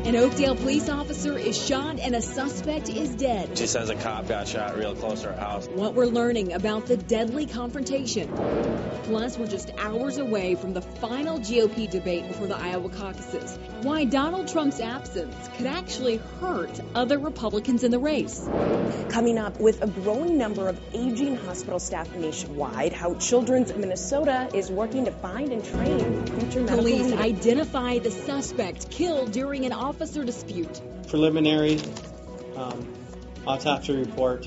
An Oakdale police officer is shot and a suspect is dead. She says a cop got shot real close to her house. What we're learning about the deadly confrontation. Plus, we're just hours away from the final GOP debate before the Iowa caucuses. Why Donald Trump's absence could actually hurt other Republicans in the race. Coming up, with a growing number of aging hospital staff nationwide, how Children's Minnesota is working to find and train future medical Police leaders. identify the suspect killed during an officer dispute. Preliminary autopsy report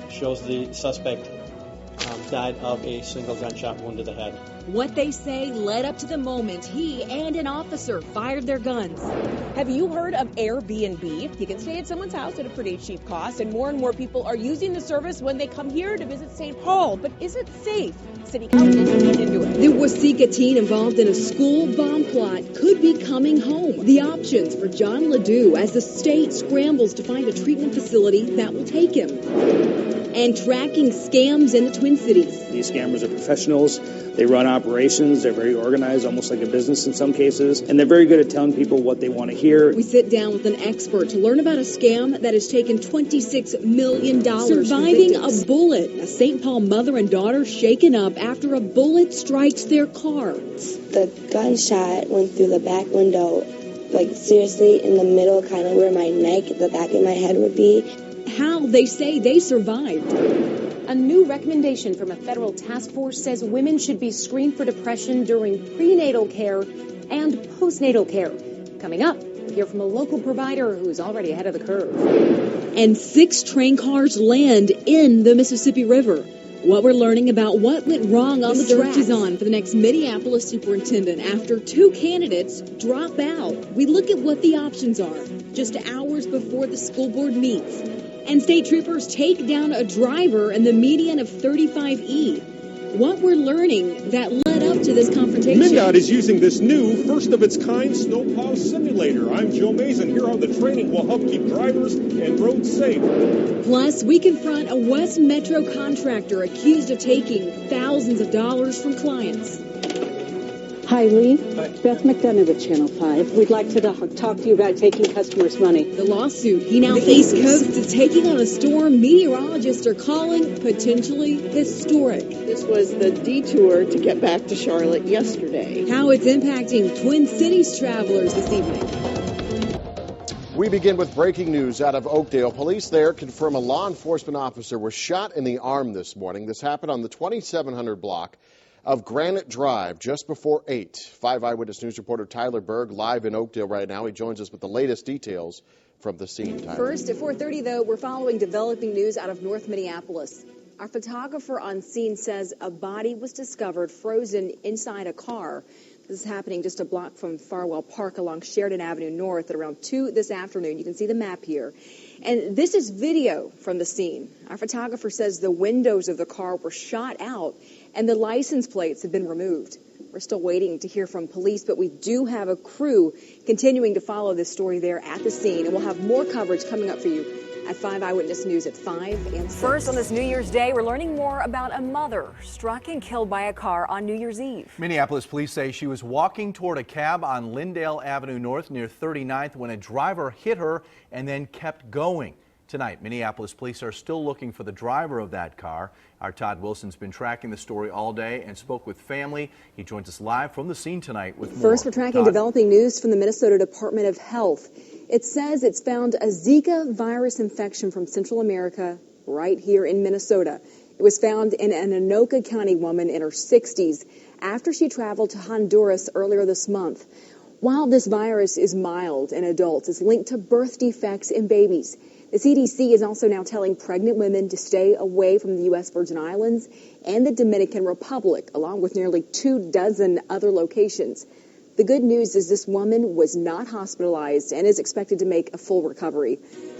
shows the suspect died of a single gunshot wound to the head. What they say led up to the moment he and an officer fired their guns. Have you heard of Airbnb? You can stay at someone's house at a pretty cheap cost, and more people are using the service when they come here to visit St. Paul. But is it safe? City Council is looking into it. The Waseca teen involved in a school bomb plot could be coming home. The options for John Ledoux as the state scrambles to find a treatment facility that will take him. And tracking scams in the Twin Cities. These scammers are professionals. They run operations. They're very organized, almost like a business in some cases. And they're very good at telling people what they want to hear. We sit down with an expert to learn about a scam that has taken $26 million. Surviving a bullet. A St. Paul mother and daughter shaken up after a bullet strikes their car. The gunshot went through the back window, like seriously in the middle, kind of where my neck, the back of my head would be. How they say they survived. A new recommendation from a federal task force says women should be screened for depression during prenatal care and postnatal care. Coming up, we'll hear from a local provider who's already ahead of the curve. And 6 train cars land in the Mississippi River. What we're learning about what went wrong on the tracks. Search is on for the next Minneapolis superintendent after 2 candidates drop out. We look at what the options are just hours before the school board meets. And state troopers take down a driver in the median of 35E. What we're learning that led up to this confrontation. MnDOT is using this new, first-of-its-kind snowplow simulator. I'm Joe Mason. Here on the training will help keep drivers and roads safe. Plus, we confront a West Metro contractor accused of taking thousands of dollars from clients. Hi, Lee. Hi. Beth McDonough with Channel 5. We'd like to talk to you about taking customers' money. The lawsuit he now faces. The East Coast is taking on a storm meteorologists are calling potentially historic. This was the detour to get back to Charlotte yesterday. How it's impacting Twin Cities travelers this evening. We begin with breaking news out of Oakdale. Police there confirm a law enforcement officer was shot in the arm this morning. This happened on the 2700 block of Granite Drive just before 8. 5 Eyewitness News reporter Tyler Berg live in Oakdale right now. He joins us with the latest details from the scene. Tyler. First, at 4:30, though, we're following developing news out of North Minneapolis. Our photographer on scene says a body was discovered frozen inside a car. This is happening just a block from Farwell Park along Sheridan Avenue North at around 2 this afternoon. You can see the map here. And this is video from the scene. Our photographer says the windows of the car were shot out and the license plates have been removed. We're still waiting to hear from police, but we do have a crew continuing to follow this story there at the scene. And we'll have more coverage coming up for you at 5 Eyewitness News at 5 and 6. First on this New Year's Day, we're learning more about a mother struck and killed by a car on New Year's Eve. Minneapolis police say she was walking toward a cab on Lyndale Avenue North near 39th when a driver hit her and then kept going. Tonight, Minneapolis police are still looking for the driver of that car. Our Todd Wilson's been tracking the story all day and spoke with family. He joins us live from the scene tonight with more. First, we're tracking developing news from the Minnesota Department of Health. It says it's found a Zika virus infection from Central America right here in Minnesota. It was found in an Anoka County woman in her 60s after she traveled to Honduras earlier this month. While this virus is mild in adults, it's linked to birth defects in babies. The CDC is also now telling pregnant women to stay away from the U.S. Virgin Islands and the Dominican Republic, along with nearly 24 other locations. The good news is this woman was not hospitalized and is expected to make a full recovery.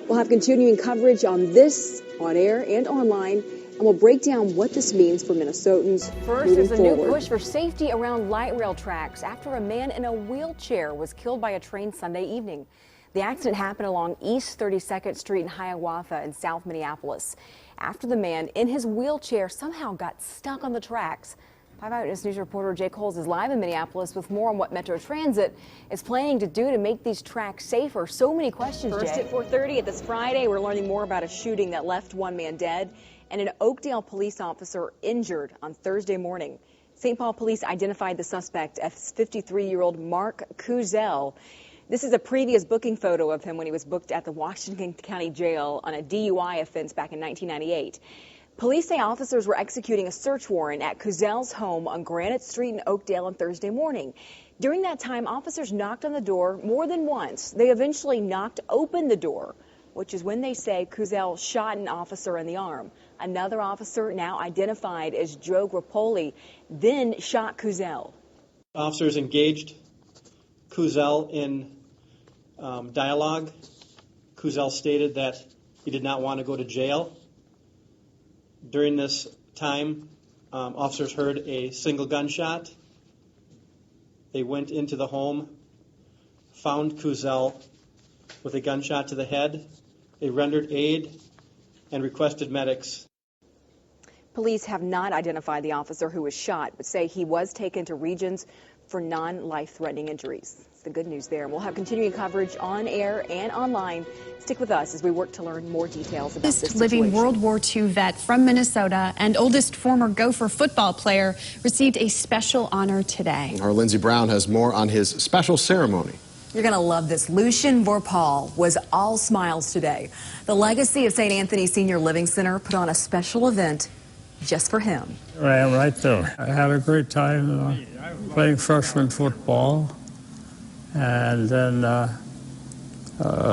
We'll have continuing coverage on this, on air and online, and we'll break down what this means for Minnesotans First, there's a new push for safety around light rail tracks after a man in a wheelchair was killed by a train Sunday evening. The accident happened along East 32nd Street in Hiawatha in South Minneapolis after the man in his wheelchair somehow got stuck on the tracks. 5 Eyewitness News reporter Jay Coles is live in Minneapolis with more on what Metro Transit is planning to do to make these tracks safer. So many questions, First Jay. at 4:30 this Friday, we're learning more about a shooting that left one man dead and an Oakdale police officer injured on Thursday morning. St. Paul police identified the suspect as 53-year-old Mark Kuzel. This is a previous booking photo of him when he was booked at the Washington County Jail on a DUI offense back in 1998. Police say officers were executing a search warrant at Kuzel's home on Granite Street in Oakdale on Thursday morning. During that time, officers knocked on the door more than once. They eventually knocked open the door, which is when they say Kuzel shot an officer in the arm. Another officer, now identified as Joe Grappoli, then shot Kuzel. Officers engaged Kuzel in dialogue. Kuzel stated that he did not want to go to jail. During this time, officers heard a single gunshot. They went into the home, found Kuzel with a gunshot to the head. They rendered aid and requested medics. Police have not identified the officer who was shot, but say he was taken to Regions for non-life-threatening injuries. It's the good news there. We'll have continuing coverage on air and online. Stick with us as we work to learn more details about this situation. Living World War II vet from Minnesota and oldest former Gopher football player received a special honor today. Our Lindsey Brown has more on his special ceremony. You're going to love this. Lucian Vorpal was all smiles today. The Legacy of St. Anthony Senior Living Center put on a special event just for him. I am right there. I had a great time playing freshman football, and then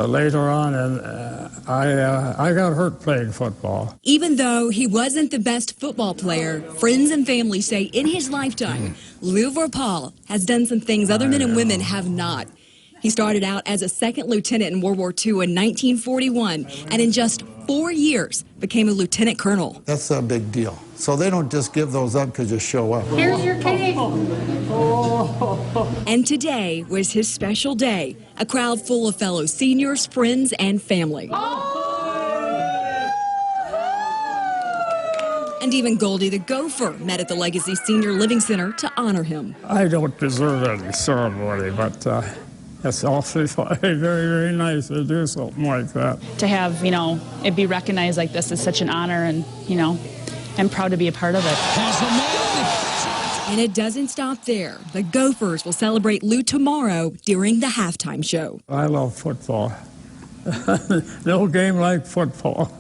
later on, I got hurt playing football. Even though he wasn't the best football player, friends and family say in his lifetime, Lou Vorpal has done some things other men and women have not. He started out as a second lieutenant in World War II in 1941, and in just 4 years became a lieutenant colonel. That's a big deal. So they don't just give those up because you show up. Here's your cake. And today was his special day. A crowd full of fellow seniors, friends, and family. And even Goldie the Gopher met at the Legacy Senior Living Center to honor him. I don't deserve any ceremony, but it's awfully very, very nice to do something like that. To have, it be recognized like this is such an honor, and, I'm proud to be a part of it. And it doesn't stop there. The Gophers will celebrate Lou tomorrow during the halftime show. I love football. No game like football.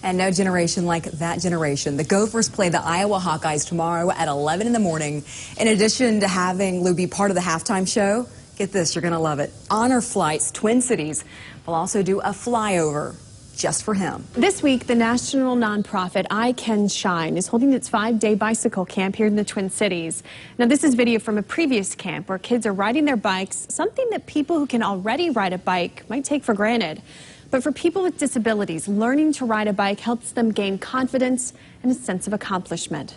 And no generation like that generation. The Gophers play the Iowa Hawkeyes tomorrow at 11 in the morning. In addition to having Lou be part of the halftime show, get this, you're going to love it. Honor Flights Twin Cities will also do a flyover just for him. This week, the national nonprofit I Can Shine is holding its 5-day bicycle camp here in the Twin Cities. Now, this is video from a previous camp where kids are riding their bikes, something that people who can already ride a bike might take for granted. But for people with disabilities, learning to ride a bike helps them gain confidence and a sense of accomplishment.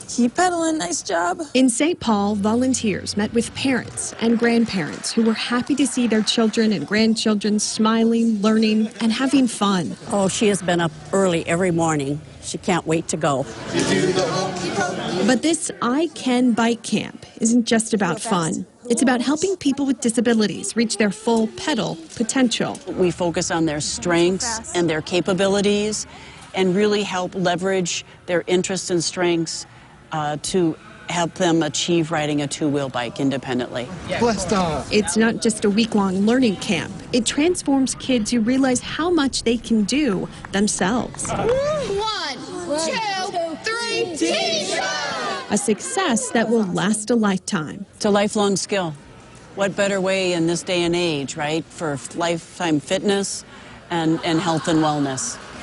Keep pedaling, nice job. In St. Paul, volunteers met with parents and grandparents who were happy to see their children and grandchildren smiling, learning, and having fun. Oh, she has been up early every morning. She can't wait to go. But this I Can Bike Camp isn't just about fun. It's about helping people with disabilities reach their full pedal potential. We focus on their strengths and their capabilities and really help leverage their interests and strengths to help them achieve riding a two-wheel bike independently. It's not just a week-long learning camp. It transforms kids who realize how much they can do themselves. 1, 2, 3, T-shirt! A success that will last a lifetime. It's a lifelong skill. What better way in this day and age, right, for lifetime fitness and health and wellness.